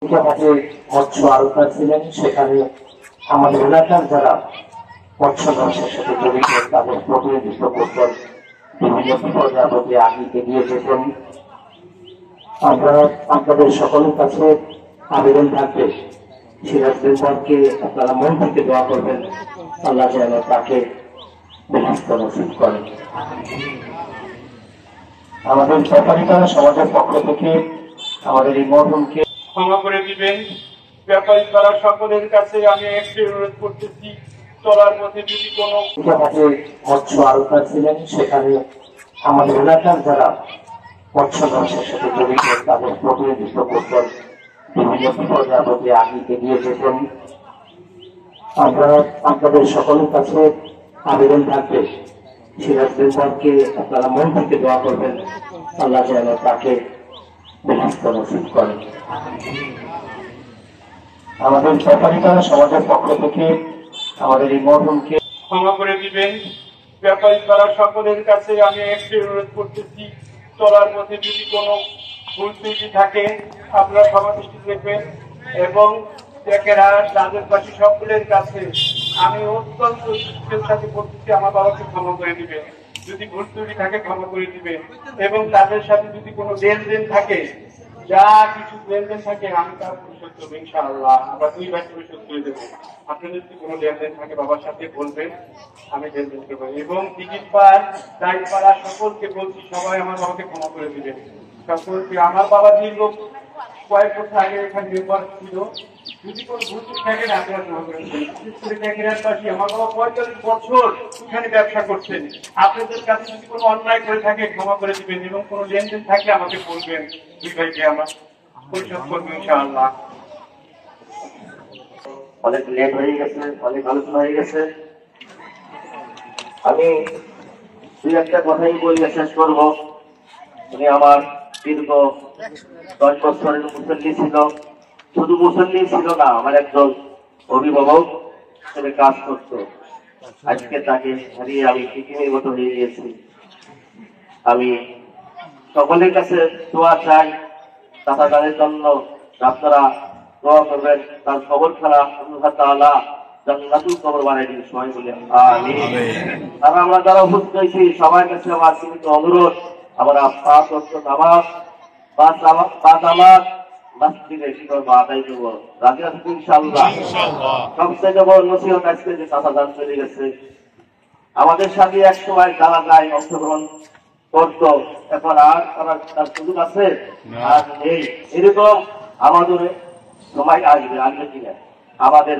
মৎস্য আড়তদার ছিলেন, সেখানে আমাদের এলাকার যারা মৎস্য ব্যবসার সাথে জড়িত তাদের প্রতিনিধিত্ব করতেন, বিভিন্ন বিপদে আপদে আগে এগিয়ে যেতেন। আমরা আপনাদের সকলের কাছে আবেদন থাকবে, সিরাজ মেম্বারকে আপনারা মন থেকে দোয়া করবেন, আল্লাহ যেন তাকে বেহেশত নসিব করেন। আমাদের ব্যাপারীপাড়া সমাজের পক্ষ থেকে আমাদের এই মরহুমকে ক্ষমা করে দিবেন। ব্যাপারীপাড়া সকলের কাছে আমি একটি অনুরোধ করতেছি, চলার পথে যদি কোনো মৎস্য আড়তদার ছিলেন, সেখানে আমাদের এলাকার যারা মৎস্য ব্যবসার সাথে জড়িত তাদের প্রতিনিধিত্ব করতেন, বিভিন্ন বিপদে আপদে আগে এগিয়ে যেতেন। আমরা আপনাদের সকলের কাছে আবেদন থাকবে, সিরাজ মেম্বারকে আপনারা মন থেকে দোয়া করবেন, আল্লাহ যেন তাকে বেহেশত নসিব করেন। আমাদের ব্যাপারীপাড়া সমাজের পক্ষ থেকে আমাদের এই মরহুমকে ক্ষমা করে দিবেন। ব্যাপারীপাড়া সকলের কাছে আমি একটি অনুরোধ করতেছি, চলার পথে যদি কোনো ভুল ত্রুটি থাকে আপনারা ক্ষমা দৃষ্টি দেখবেন। এবং দেখেরা রাজনবাসী সকলের কাছে আমি অত্যন্ত দুঃখের সাথে করতেছি, আমার বাবাকে ক্ষমা করে দিবেন। যদি ভুল ত্রুটি থাকে ক্ষমা করে দিবেন, এবং তাদের সাথে যদি কোনো লেনদেন থাকে, যা কিছু লেনদেন থাকে আমি তার পরিশোধ করবো ইনশাআল্লাহ। আমরা 2 ভাই পরিশোধ করে দেবো। আপনাদের যদি কোনো লেনদেন থাকে বাবার সাথে বলবেন, আমি লেনদেন করবো। এবং টিকিট পার দায়িত্বপাড়া সকলকে বলছি, সবাই আমার বাবাকে ক্ষমা করে দিবেন। সকলকে আমার বাবা দীর্ঘ কয়েক বছর আগে এখানে মেম্বার ছিল, যদি কোনো ভুল থাকে না আপনারা ক্ষমা করে দিবেন। বিশেষ করে ট্যাকেরার পাশে আমার বাবা 45 বছর এখানে ব্যবসা করছেন। আপনাদের কাছে যদি কোনো অন্যায় করে থাকে ক্ষমা করে দিবেন, এবং কোনো লেনদেন থাকে আমাকে বলবেন, 2 ভাইকে আমার পরিশোধ করবো ইনশাআল্লাহ। অনেক লেট হয়ে গেছে, অনেক আলোচনা হয়ে গেছে। আমি 2-1টা কথাই বলে শেষ করবো। উনি আমার দীর্ঘ 10 বছরের মুসল্লি ছিল, শুধু মুসল্লি ছিল না, আমার একজন অভিভাবক হিসেবে কাজ করত। আজকে তাকে হারিয়ে আমি পৃথিবীর মতো হয়ে গিয়েছি। আমি সকলের কাছে দোয়া চাই, তাদের জন্য আপনারা দোয়া করবেন, তার কবর খানা আল্লাহ তাআলা জান্নাতুল কবর বানাই দিন, সবাই বলে আমিন। আর আমরা যারা উপস্থিত হয়েছি সবার কাছে আমার সীমিত অনুরোধ, আমরা 5 ওয়াক্ত নামাজ 5 নামাজ মসজিদে কি করবো, আদায় করবো, রাজি আছি ইনশাআল্লাহ। সবচেয়ে বড় নসিহত আজকে যে চাচাজান চলে গেছে, আমাদের সাথে এক সময় যারা যায় অংশগ্রহণ করত, এখন আর তার সুযোগ আছে আর নেই। এরকম আমাদের সময় আসবে কিনা, আমাদের